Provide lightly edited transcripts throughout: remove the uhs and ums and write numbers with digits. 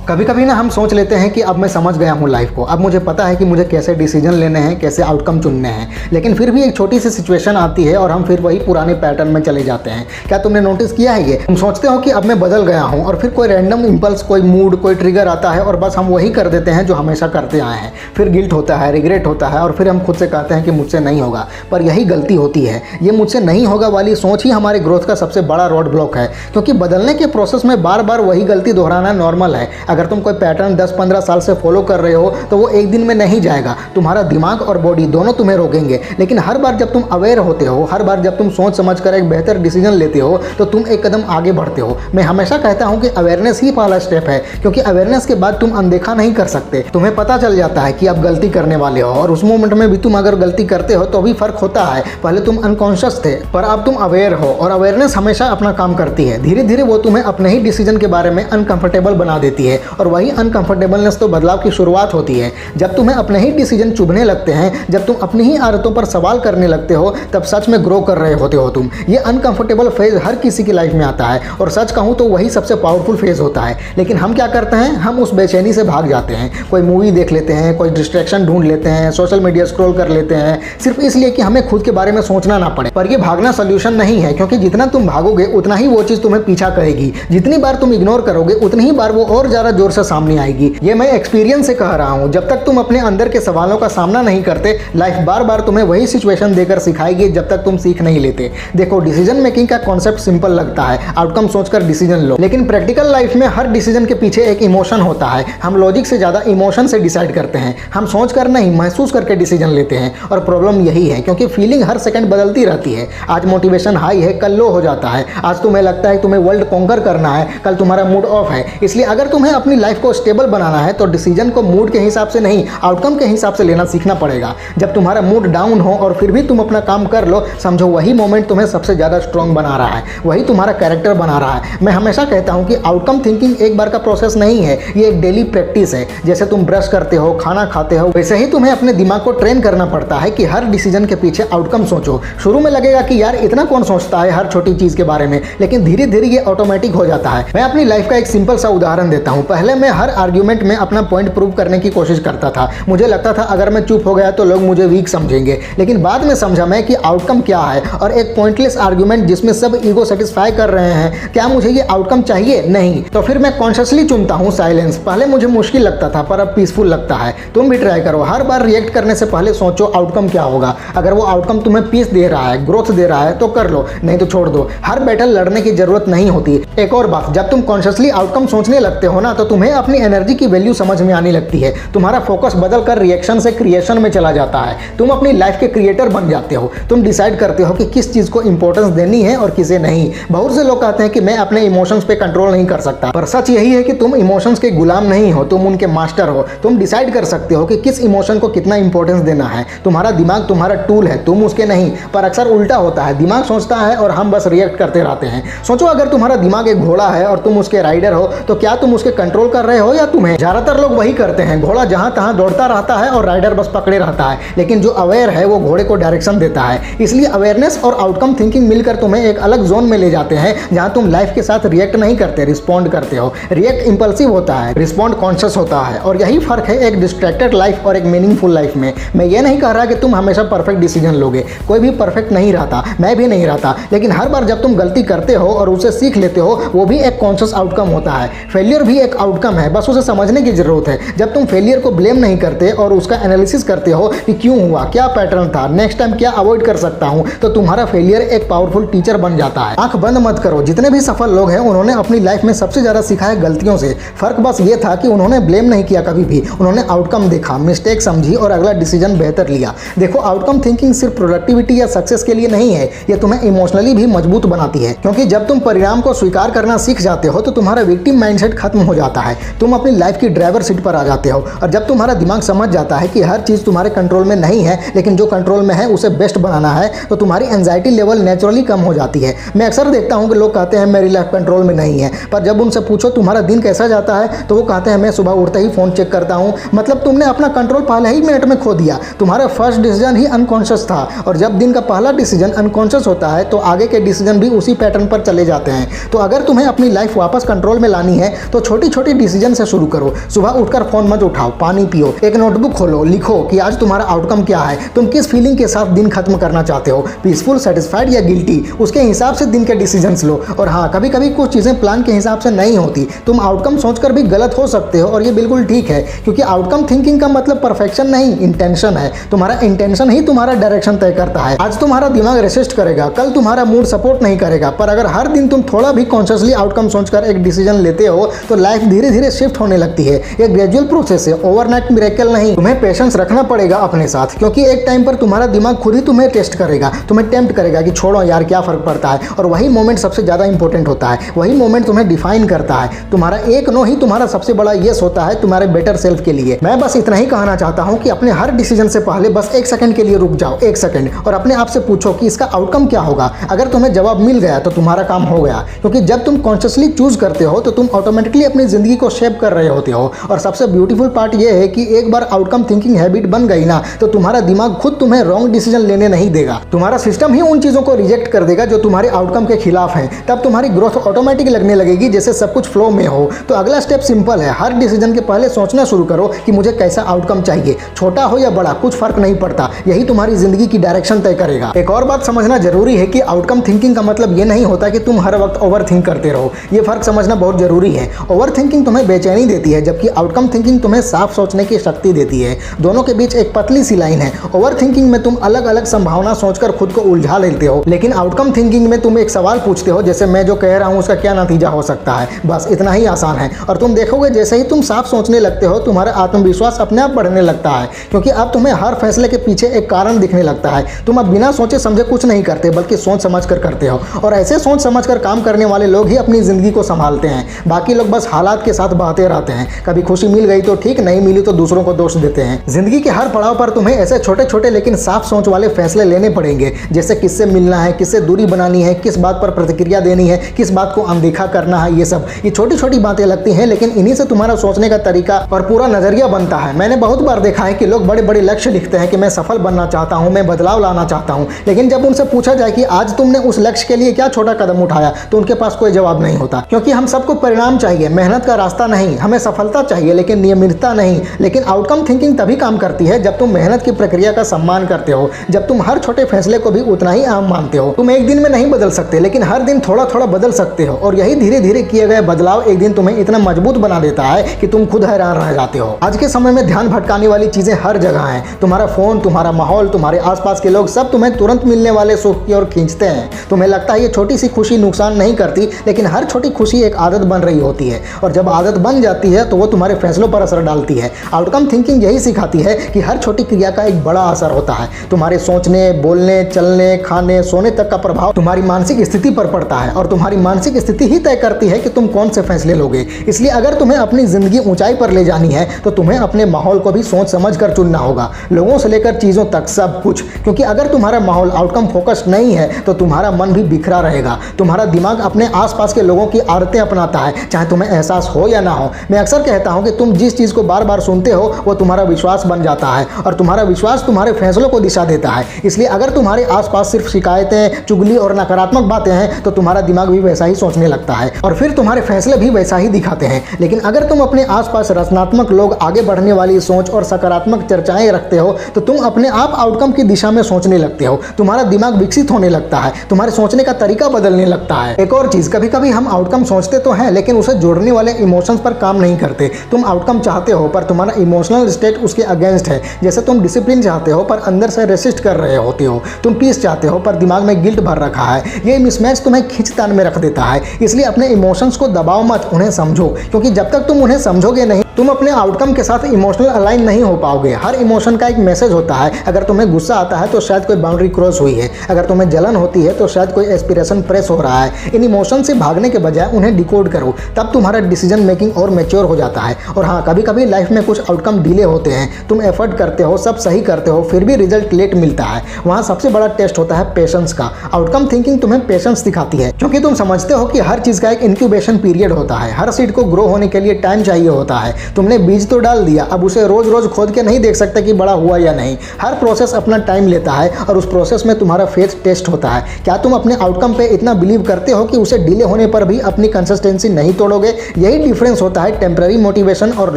कभी कभी ना हम सोच लेते हैं कि अब मैं समझ गया हूँ लाइफ को, अब मुझे पता है कि मुझे कैसे डिसीजन लेने हैं, कैसे आउटकम चुनने हैं, लेकिन फिर भी एक छोटी सी सिचुएशन आती है और हम फिर वही पुराने पैटर्न में चले जाते हैं। क्या तुमने नोटिस किया है ये? तुम सोचते हो कि अब मैं बदल गया हूँ और फिर कोई रैंडम इंपल्स, कोई मूड, कोई ट्रिगर आता है और बस हम वही कर देते हैं जो हमेशा करते आए हैं। फिर गिल्ट होता है, रिग्रेट होता है और फिर हम खुद से कहते हैं कि मुझसे नहीं होगा। पर यही गलती होती है। ये मुझसे नहीं होगा वाली सोच ही हमारे ग्रोथ का सबसे बड़ा रोड ब्लॉक है, क्योंकि बदलने के प्रोसेस में बार बार वही गलती दोहराना नॉर्मल है। अगर तुम कोई पैटर्न 10-15 साल से फॉलो कर रहे हो तो वो एक दिन में नहीं जाएगा। तुम्हारा दिमाग और बॉडी दोनों तुम्हें रोकेंगे, लेकिन हर बार जब तुम अवेयर होते हो, हर बार जब तुम सोच समझ कर एक बेहतर डिसीजन लेते हो तो तुम एक कदम आगे बढ़ते हो। मैं हमेशा कहता हूं कि अवेयरनेस ही पहला स्टेप है, क्योंकि अवेयरनेस के बाद तुम अनदेखा नहीं कर सकते। तुम्हें पता चल जाता है कि अब गलती करने वाले हो और उस मोमेंट में भी तुम अगर गलती करते हो तो भी फर्क होता है। पहले तुम अनकॉन्शियस थे पर अब तुम अवेयर हो, और अवेयरनेस हमेशा अपना काम करती है। धीरे धीरे वो तुम्हें अपने ही डिसीजन के बारे में अनकंफर्टेबल बना देती है, और वही अनकंफर्टेबलनेस तो बदलाव की शुरुआत होती है। जब तुम्हें अपने ही डिसीजन चुभने लगते हैं, जब तुम अपनी ही आदतों पर सवाल करने लगते हो, तब सच में ग्रो कर रहे होते हो तुम। ये अनकंफर्टेबल फेज हर किसी की लाइफ में आता है, और सच कहूँ तो वही सबसे पावरफुल फेज होता है। लेकिन हम क्या करते हैं? हम उस बेचैनी से भाग जाते हैं। कोई मूवी देख लेते हैं, कोई डिस्ट्रैक्शन ढूंढ लेते हैं, सोशल मीडिया स्क्रॉल कर लेते हैं, सिर्फ इसलिए कि हमें खुद के बारे में सोचना ना पड़े। पर ये भागना सोल्यूशन नहीं है, क्योंकि जितना तुम भागोगे उतना ही वो चीज़ तुम्हें पीछा करेगी। जितनी बार तुम इग्नोर करोगे उतनी ही बार वो और ज़्यादा जोर से सामने आएगी। ये मैं एक्सपीरियंस से कह रहा हूँ। जब तक तुम अपने अंदर के सवालों का सामना नहीं करते, लाइफ बार बार तुम्हें वही सिचुएशन देकर सिखाएगी जब तक तुम सीख नहीं लेते। देखो, डिसीजन मेकिंग का कॉन्सेप्ट सिंपल लगता है, आउटकम सोचकर डिसीजन लो, लेकिन प्रैक्टिकल लाइफ में हर डिसीजन के पीछे एक इमोशन होता है। हम लॉजिक से ज़्यादा इमोशन से डिसाइड करते हैं। हम सोच कर नहीं, महसूस करके डिसीजन लेते हैं, और प्रॉब्लम यही है, क्योंकि फीलिंग हर सेकंड बदलती रहती है। आज मोटिवेशन हाई है, कल लो हो जाता है। आज तुम्हें लगता है तुम्हें वर्ल्ड कॉन्कर करना है, कल तुम्हारा मूड ऑफ है। इसलिए अगर तुम्हें अपनी लाइफ को स्टेबल बनाना है तो डिसीजन को मूड के हिसाब से नहीं, आउटकम के हिसाब से लेना सीखना पड़ेगा। जब तुम्हारा मूड डाउन हो और फिर भी तुम अपना काम कर लो, समझो वही मोमेंट तुम्हें सबसे ज़्यादा स्ट्रॉन्ग बना रहा है, वही तुम्हारा कैरेक्टर बना रहा है। मैं हमेशा कहता हूँ कि आउटकम थिंकिंग एक बार का प्रोसेस नहीं है, ये एक डेली प्रैक्टिस है। जैसे तुम ब्रश करते हो, खाना खाते हो, वैसे ही तुम्हें अपने दिमाग को ट्रेन करना पड़ता है कि हर डिसीजन के पीछे आउटकम सोचो। शुरू में लगेगा कि यार इतना कौन सोचता है हर छोटी चीज़ के बारे में, लेकिन धीरे धीरे ये ऑटोमेटिक हो जाता है। मैं अपनी लाइफ का एक सिंपल सा उदाहरण देता हूँ। पहले मैं हर आर्ग्यूमेंट में अपना पॉइंट प्रूव करने की कोशिश करता था। मुझे लगता था अगर मैं चुप हो गया तो लोग मुझे वीक समझेंगे, लेकिन बाद में समझा मैं कि आउटकम क्या है। और एक पॉइंटलेस आर्ग्यूमेंट जिसमें सब ईगो सेटिस्फाई कर रहे हैं, क्या मुझे ये आउटकम चाहिए? नहीं। तो फिर मैं कॉन्शियसली चुनता हूँ साइलेंस। पहले मुझे मुश्किल लगता था, पर अब पीसफुल लगता है। तुम भी ट्राई करो। हर बार रिएक्ट करने से पहले सोचो आउटकम क्या होगा। अगर वो आउटकम तुम्हें पीस दे रहा है, ग्रोथ दे रहा है, तो कर लो, नहीं तो छोड़ दो। हर बैटल लड़ने की जरूरत नहीं होती। एक और बात, जब तुम कॉन्शियसली आउटकम सोचने लगते हो ना, तो तुम्हें अपनी एनर्जी की वैल्यू समझ में आने लगती है। तुम्हारा फोकस बदलकर रिएक्शन से क्रिएशन में चला जाता है। तुम अपनी लाइफ के क्रिएटर बन जाते हो। तुम डिसाइड करते हो कि किस चीज को इंपॉर्टेंस देनी है और किसे नहीं। बहुत से लोग कहते हैं कि मैं अपने इमोशंस पे कंट्रोल नहीं कर सकता, पर सच यही है कि तुम इमोशंस के गुलाम नहीं हो, तुम उनके मास्टर हो। तुम डिसाइड कर सकते हो कि किस इमोशन को कितना इंपॉर्टेंस देना है। तुम्हारा दिमाग तुम्हारा टूल है, तुम उसके नहीं। पर अक्सर उल्टा होता है, दिमाग सोचता है और हम बस रिएक्ट करते रहते हैं। सोचो, अगर तुम्हारा दिमाग एक घोड़ा है और तुम उसके राइडर हो, तो क्या तुम उसके कंट्रोल कर रहे हो या तुम्हें? ज्यादातर लोग वही करते हैं। घोड़ा जहां तहां दौड़ता रहता है और राइडर बस पकड़े रहता है, लेकिन जो अवेयर है वो घोड़े को डायरेक्शन देता है। इसलिए अवेयरनेस और आउटकम थिंकिंग मिलकर तुम्हें एक अलग जोन में ले जाते हैं, जहां तुम लाइफ के साथ रिएक्ट नहीं करते, रिस्पॉन्ड करते हो। रिएक्ट इंपल्सिव होता है, रिस्पॉन्ड कॉन्शियस होता है। और यही फर्क है एक डिस्ट्रैक्टेड लाइफ और एक मीनिंगफुल लाइफ में। मैं ये नहीं कह रहा कि तुम हमेशा परफेक्ट डिसीजन लोगे, कोई भी परफेक्ट नहीं रहता, मैं भी नहीं रहता। लेकिन हर बार जब तुम गलती करते हो और उसे सीख लेते हो, वो भी एक कॉन्शियस आउटकम होता है। फेलियर भी एक आउटकम है, बस उसे समझने की जरूरत है। जब तुम फेलियर को ब्लेम नहीं करते और उसका एनालिसिस करते हो कि क्यों हुआ, क्या पैटर्न था, नेक्स्ट टाइम क्या अवॉइड कर सकता हूं, तो तुम्हारा फेलियर एक पावरफुल टीचर बन जाता है। आंख बंद मत करो। जितने भी सफल लोग हैं, उन्होंने अपनी लाइफ में सबसे ज्यादा सीखा है गलतियों से। फर्क बस ये था कि उन्होंने ब्लेम नहीं किया कभी भी, उन्होंने आउटकम देखा, मिस्टेक समझी और अगला डिसीजन बेहतर लिया। देखो, आउटकम थिंकिंग सिर्फ प्रोडक्टिविटी या सक्सेस के लिए नहीं है, ये तुम्हें इमोशनली भी मजबूत बनाती है। क्योंकि जब तुम परिणाम को स्वीकार करना सीख जाते हो तो तुम्हारा विक्टिम माइंडसेट खत्म हो जाता है। तुम अपनी लाइफ की ड्राइवर सीट पर आ जाते हो। और जब तुम्हारा दिमाग समझ जाता है कि हर चीज तुम्हारे कंट्रोल में नहीं है, लेकिन जो कंट्रोल में है उसे बेस्ट बनाना है, तो तुम्हारी एंजाइटी लेवल नेचुरली कम हो जाती है। मैं अक्सर देखता हूं कि लोग कहते हैं मेरी लाइफ कंट्रोल में नहीं है, पर जब उनसे पूछो तुम्हारा दिन कैसा जाता है, तो वो कहते हैं मैं सुबह उठते ही फोन चेक करता हूं। मतलब तुमने अपना कंट्रोल पहले ही मिनट में खो दिया। तुम्हारा फर्स्ट डिसीजन ही अनकॉन्शियस था, और जब दिन का पहला डिसीजन अनकॉन्शियस होता है तो आगे के डिसीजन भी उसी पैटर्न पर चले जाते हैं। तो अगर तुम्हें अपनी लाइफ वापस कंट्रोल में लानी है तो छोटी छोटी डिसीजन से शुरू करो। सुबह उठकर फोन मत उठाओ, पानी पियो, एक नोटबुक खोलो, लिखो कि आज तुम्हारा आउटकम क्या है, तुम किस फीलिंग के साथ दिन खत्म करना चाहते हो, पीसफुल, सेटिस्फाइड या गिल्टी, उसके हिसाब से दिन के डिसीजंस लो। और हाँ, कभी कभी कुछ चीज़ें प्लान के हिसाब से नहीं होती, तुम आउटकम सोचकर भी गलत हो सकते हो और ये बिल्कुल ठीक है, क्योंकि आउटकम थिंकिंग का मतलब परफेक्शन नहीं, इंटेंशन है। तुम्हारा इंटेंशन ही तुम्हारा डायरेक्शन तय करता है। आज तुम्हारा दिमाग रेसिस्ट करेगा, कल तुम्हारा मूड सपोर्ट नहीं करेगा, पर अगर हर दिन तुम थोड़ा भी कॉन्शियसली आउटकम सोचकर एक डिसीजन लेते हो तो लाइफ धीरे धीरे शिफ्ट होने लगती है। ये ग्रेजुअल प्रोसेस है, ओवरनाइट मिरेकल नहीं। तुम्हें पेशेंस रखना पड़ेगा अपने साथ, क्योंकि एक टाइम पर तुम्हारा दिमाग खुद ही तुम्हें टेस्ट करेगा, तुम्हें टेम्प्ट करेगा कि छोड़ो यार क्या फर्क पड़ता है। और वही मोमेंट सबसे ज्यादा इंपॉर्टेंट होता है, वही मोमेंट तुम्हें डिफाइन करता है। तुम्हारा एक नो ही तुम्हारा सबसे बड़ा यस होता है तुम्हारे बेटर सेल्फ के लिए। मैं बस इतना ही कहना चाहता हूं कि अपने हर डिसीजन से पहले बस एक सेकंड के लिए रुक जाओ, एक सेकंड, और अपने आप से पूछो कि इसका आउटकम क्या होगा। अगर तुम्हें जवाब मिल गया तो तुम्हारा काम हो गया, क्योंकि जब तुम कॉन्शियसली चूज करते हो तो तुम ऑटोमेटिकली अपनी जिंदगी को शेप कर रहे होते हो। और सबसे ब्यूटीफुल पार्ट यह है कि एक बार आउटकम थिंकिंग हैबिट बन गई ना, तो तुम्हारा दिमाग खुद तुम्हें रॉन्ग डिसीजन लेने नहीं देगा। तुम्हारा सिस्टम ही उन चीजों को रिजेक्ट कर देगा जो तुम्हारे आउटकम के खिलाफ हैं। तब तुम्हारी ग्रोथ ऑटोमेटिक लगने लगेगी, जैसे सब कुछ फ्लो में हो। तो अगला स्टेप सिंपल है, हर डिसीजन के पहले सोचना शुरू करो कि मुझे कैसा आउटकम चाहिए, छोटा हो या बड़ा कुछ फर्क नहीं पड़ता, यही तुम्हारी जिंदगी की डायरेक्शन तय करेगा। एक और बात समझना जरूरी है कि आउटकम थिंकिंग का मतलब ये नहीं होता कि तुम हर वक्त ओवर थिंक करते रहो। ये फर्क समझना बहुत जरूरी है। ओवर थिंकिंग तुम्हें बेचैनी देती है, जबकि आउटकम थिंकिंग तुम्हें साफ सोचने की शक्ति देती है। दोनों के बीच एक पतली सी लाइन है। ओवर थिंकिंग में तुम अलग अलग संभावना सोचकर खुद को उलझा लेते हो, लेकिन आउटकम थिंकिंग में तुम एक सवाल पूछते हो, जैसे मैं जो कह रहा हूं उसका क्या नतीजा हो सकता है। बस इतना ही आसान है। और तुम देखोगे जैसे ही तुम साफ सोचने लगते हो, तुम्हारा आत्मविश्वास अपने आप बढ़ने लगता है, क्योंकि अब तुम्हें हर फैसले के पीछे एक कारण दिखने लगता है। तुम अब बिना सोचे समझे कुछ नहीं करते, बल्कि सोच समझ कर करते हो। और ऐसे सोच समझ कर काम करने वाले लोग ही अपनी जिंदगी को संभालते हैं। बाकी लोग बस हालात के साथ बहते रहते हैं। कभी खुशी मिल गई तो ठीक, नहीं मिली तो दूसरों को दोष देते हैं। जिंदगी के हर पड़ाव पर तुम्हें ऐसे छोटे छोटे लेकिन साफ सोच वाले फैसले लेने पड़ेंगे, जैसे किससे मिलना है, किससे दूरी बनानी है, किस बात पर प्रतिक्रिया देनी है, किस बात को अनदेखा करना है। ये छोटी छोटी बातें लगती हैं, लेकिन इन्हीं से तुम्हारा सोचने का तरीका और पूरा नजरिया बनता है। मैंने बहुत बार देखा है कि लोग बड़े बड़े लक्ष्य लिखते हैं कि मैं सफल बनना चाहता हूं, मैं बदलाव लाना चाहता हूं, लेकिन जब उनसे पूछा जाए कि आज तुमने उस लक्ष्य के लिए क्या छोटा कदम उठाया, तो उनके पास कोई जवाब नहीं होता। क्योंकि हम सबको परिणाम चाहिए, मेहनत का रास्ता नहीं। हमें सफलता चाहिए लेकिन नियमितता नहीं। लेकिन आउटकम थिंकिंग तभी काम करती है जब तुम मेहनत की प्रक्रिया का सम्मान करते हो, जब तुम हर छोटे फैसले को भी उतना ही अहम मानते हो। तुम एक दिन में नहीं बदल सकते, लेकिन हर दिन थोड़ा थोड़ा बदल सकते हो, और यही धीरे धीरे किए गए बदलाव एक दिन तुम्हें इतना मजबूत बना देता है कि तुम खुद हैरान रह जाते हो। आज के समय में ध्यान भटकाने वाली चीजें हर जगह हैं। तुम्हारा फोन, तुम्हारा माहौल, तुम्हारे आसपास के लोग सब तुम्हें तुरंत मिलने वाले सुख की ओर खींचते हैं। तुम्हें लगता है ये छोटी सी खुशी नुकसान नहीं करती, लेकिन हर छोटी खुशी एक आदत बन रही होती है, और जब आदत बन जाती है तो वो तुम्हारे फैसलों पर असर डालती है। आउटकम थिंकिंग यही सिखाती है कि हर छोटी क्रिया का एक बड़ा असर होता है। तुम्हारे सोचने, बोलने, चलने, खाने, सोने तक का प्रभाव तुम्हारी मानसिक स्थिति पर पड़ता है, और तुम्हारी मानसिक स्थिति ही तय करती है कि तुम कौन से फैसले लोगे। इसलिए अगर तुम्हें अपनी जिंदगी ऊंचाई पर ले जानी है तो तुम्हें अपने माहौल को भी सोच समझ कर चुनना होगा, लोगों से लेकर चीजों तक सब कुछ। क्योंकि अगर तुम्हारा माहौल आउटकम फोकस्ड नहीं है तो तुम्हारा मन भी बिखरा रहेगा। तुम्हारा दिमाग अपने आसपास के लोगों की आदतें अपनाता है, चाहे तुम्हें एहसास हो या ना हो। मैं अक्सर कहता हूं कि तुम जिस चीज को बार बार सुनते हो वो तुम्हारा विश्वास बन जाता है, और तुम्हारा विश्वास तुम्हारे फैसलों को दिशा देता है। इसलिए अगर तुम्हारे आसपास सिर्फ शिकायतें, चुगली और नकारात्मक बातें हैं तो तुम्हारा दिमाग भी वैसा ही सोचने लगता है, और फिर तुम्हारे फैसले भी वैसा ही दिखाते हैं। लेकिन अगर तुम अपने आसपास रचनात्मक लोग, आगे बढ़ने वाली सोच और सकारात्मक चर्चाएं रखते हो तो तुम अपने आप आउटकम की दिशा में सोचने लगते हो। तुम्हारा दिमाग विकसित होने लगता है, तुम्हारे सोचने का तरीका बदलने लगता है। एक और चीज, कभी कभी हम आउटकम सोचते तो हैं, लेकिन उसे जोड़ने वाले इमोशंस पर काम नहीं करते। तुम आउटकम चाहते हो पर तुम्हारा इमोशनल स्टेट उसके अगेंस्ट है। जैसे तुम डिसिप्लिन चाहते हो पर अंदर से रेसिस्ट कर रहे होते हो। तुम पीस चाहते हो पर दिमाग में गिल्ट भर रखा है। ये मिसमैच तुम्हें खींचतान में रख देता है। इसलिए अपने इमोशंस को दबाओ मत, उन्हें समझो, क्योंकि जब तक तुम उन्हें समझोगे नहीं तुम अपने आउटकम के साथ इमोशनल अलाइन नहीं हो पाओगे। हर इमोशन का एक मैसेज होता है। अगर तुम्हें गुस्सा आता है तो शायद कोई बाउंड्री क्रॉस हुई है। अगर तुम्हें जलन होती है तो शायद कोई एस्पिरेशन प्रेस हो रहा है। इन इमोशन से भागने के बजाय उन्हें डिकोड करो, तब तुम्हारा डिसीजन मेकिंग और मैच्योर हो जाता है। और हाँ, कभी कभी लाइफ में कुछ आउटकम डिले होते हैं। तुम एफर्ट करते हो, सब सही करते हो, फिर भी रिजल्ट लेट मिलता है। वहाँ सबसे बड़ा टेस्ट होता है पेशेंस का। आउटकम थिंकिंग तुम्हें पेशेंस सिखाती है, क्योंकि तुम समझते हो कि हर चीज का एक इंक्यूबेशन पीरियड होता है। हर सीड को ग्रो होने के लिए टाइम चाहिए होता है। तुमने बीज तो डाल दिया, अब उसे रोज रोज खोद के नहीं देख सकते कि बड़ा हुआ या नहीं। हर प्रोसेस अपना टाइम लेता है, और उस प्रोसेस में तुम्हारा फेथ टेस्ट होता है। क्या तुम अपने आउटकम पे इतना बिलीव करते हो कि उसे डिले होने पर भी अपनी कंसिस्टेंसी नहीं तोड़ोगे, यही डिफरेंस होता है टेम्पररी मोटिवेशन और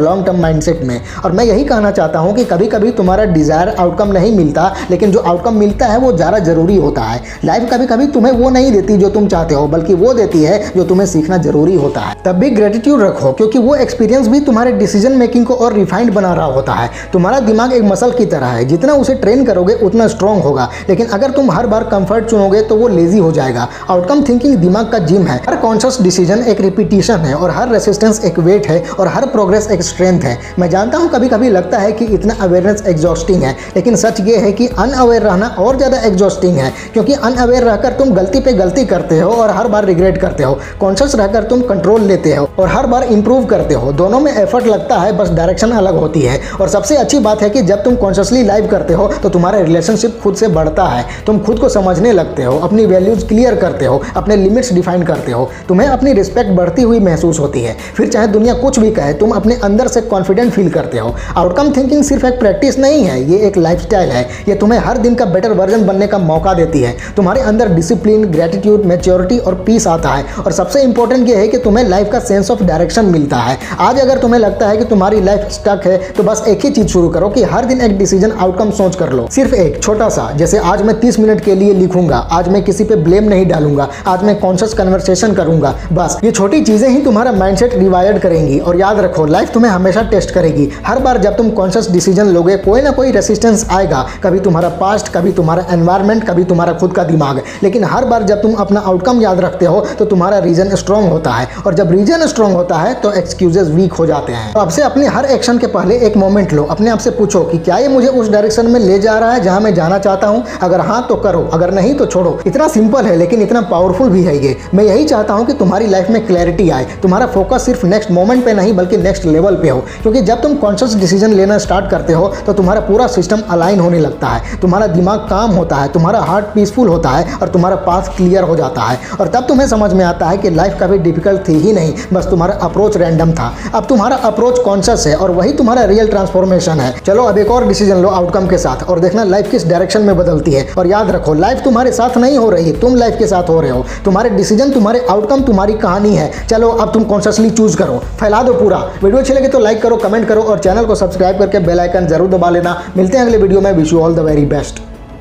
लॉन्ग टर्म माइंडसेट में। और मैं यही कहना चाहता हूँ कि कभी कभी तुम्हारा डिजायर आउटकम नहीं मिलता, लेकिन जो आउटकम मिलता है वो ज़्यादा जरूरी होता है। लाइफ कभी कभी तुम्हें वो नहीं देती जो तुम चाहते हो, बल्कि वो देती है जो तुम्हें सीखना जरूरी होता है। तब भी ग्रेटिट्यूड रखो, क्योंकि वो एक्सपीरियंस भी तुम्हारे डिसीजन मेकिंग को और रिफाइंड बना रहा होता है। तुम्हारा दिमाग एक मसल की तरह है, जितना उसे ट्रेन करोगे उतना स्ट्रांग होगा, लेकिन अगर तुम हर बार कंफर्ट चुनोगे तो वो लेजी हो जाएगा। आउटकम थिंकिंग दिमाग का जिम है। हर कॉन्शियस डिसीजन एक रिपीटिशन है, और हर रेसिस्टेंस एक वेट है, और हर प्रोग्रेस एक स्ट्रेंथ है। मैं जानता हूँ कभी कभी लगता है कि इतना अवेयरनेस एग्जॉस्टिंग है, लेकिन सच ये है कि अनअवेयर रहना और ज़्यादा एग्जॉस्टिंग है, क्योंकि अनअवेयर रहकर तुम गलती पे गलती करते हो और हर बार रिग्रेट करते हो। कॉन्शियस रहकर तुम कंट्रोल लेते हो और हर बार इंप्रूव करते हो। दोनों में एफर्ट लगता है, बस डायरेक्शन अलग होती है। और सबसे अच्छी बात है कि जब तुम कॉन्शियसली लाइव करते हो तो तुम्हारा रिलेशनशिप खुद से बढ़ता है। तुम खुद को समझने लगते हो, अपनी वैल्यूज क्लियर करते हो, अपने लिमिट्स डिफाइन करते हो। तुम्हें अपनी रिस्पेक्ट बढ़ती हुई महसूस होती है। फिर चाहे दुनिया कुछ भी कहे, तुम अपने अंदर से कॉन्फिडेंट फील करते हो। आउटकम थिंकिंग सिर्फ एक प्रैक्टिस नहीं है, ये एक लाइफस्टाइल है। ये तुम्हें हर दिन का बेटर वर्जन बनने का मौका देती है। तुम्हारे अंदर डिसिप्लिन, ग्रेटिट्यूड, मैच्योरिटी और पीस आता है। और सबसे इंपॉर्टेंट ये है कि तुम्हें लाइफ का सेंस ऑफ डायरेक्शन मिलता है। आज अगर तुम्हें लगता है कि तुम्हारी लाइफ स्टक है, तो बस एक ही चीज शुरू करो कि हर दिन एक डिसीजन आउटकम सोच कर लो। सिर्फ एक छोटा सा, जैसे आज मैं 30 मिनट के लिए लिखूंगा, आज मैं किसी पे ब्लेम नहीं डालूंगा, आज मैं कॉन्शियस कन्वर्सेशन करूंगा। बस ये छोटी चीजें ही तुम्हारा माइंडसेट रिवायर्ड करेंगी। और याद रखो, लाइफ तुम्हें हमेशा टेस्ट करेगी। हर बार जब तुम कॉन्शियस डिसीजन लोगे, कोई ना कोई रेसिस्टेंस आएगा। कभी तुम्हारा पास्ट, कभी तुम्हारा एनवायरमेंट, कभी तुम्हारा खुद का दिमाग। लेकिन हर बार जब तुम अपना आउटकम याद रखते हो तो तुम्हारा रीजन स्ट्रांग होता है। और जब रीजन स्ट्रांग होता है तो एक्सक्यूजेस वीक हो जाते हैं। तो आपसे अपने हर एक्शन के पहले एक मोमेंट लो, अपने आप से पूछो कि क्या ये मुझे उस डायरेक्शन में ले जा रहा है जहां मैं जाना चाहता हूं। अगर हाँ तो करो, अगर नहीं तो छोड़ो। इतना सिंपल है लेकिन इतना पावरफुल भी है ये। मैं यही चाहता हूं कि तुम्हारी लाइफ में क्लैरिटी आए। तुम्हारा फोकस सिर्फ नेक्स्ट मोमेंट पे नहीं बल्कि नेक्स्ट लेवल पे हो। क्योंकि जब तुम कॉन्शियस डिसीजन लेना स्टार्ट करते हो तो तुम्हारा पूरा सिस्टम अलाइन होने लगता है। तुम्हारा दिमाग काम होता है, तुम्हारा हार्ट पीसफुल होता है और तुम्हारा पाथ क्लियर हो जाता है। और तब तुम्हें समझ में आता है कि लाइफ कभी डिफिकल्ट थी ही नहीं, बस तुम्हारा अप्रोच रैंडम था। अब तुम्हारा अप्रोच कॉन्शियस है और वही तुम्हारा रियल ट्रांसफॉर्मेशन है। चलो अब एक और डिसीजन लो आउटकम के साथ और देखना लाइफ किस डायरेक्शन में बदलती है। और याद रखो, लाइफ तुम्हारे साथ नहीं हो रही, तुम लाइफ के साथ हो रहे हो। तुम्हारे डिसीजन, तुम्हारे आउटकम, तुम्हारी कहानी है। चलो अब तुम कॉन्शियसली चूज करो, फैला दो पूरा। वीडियो अच्छी लगे तो लाइक करो, कमेंट करो और चैनल को सब्सक्राइब करके बेल आइकन जरूर दबा लेना। मिलते हैं अगले वीडियो में। Wish you all the very best.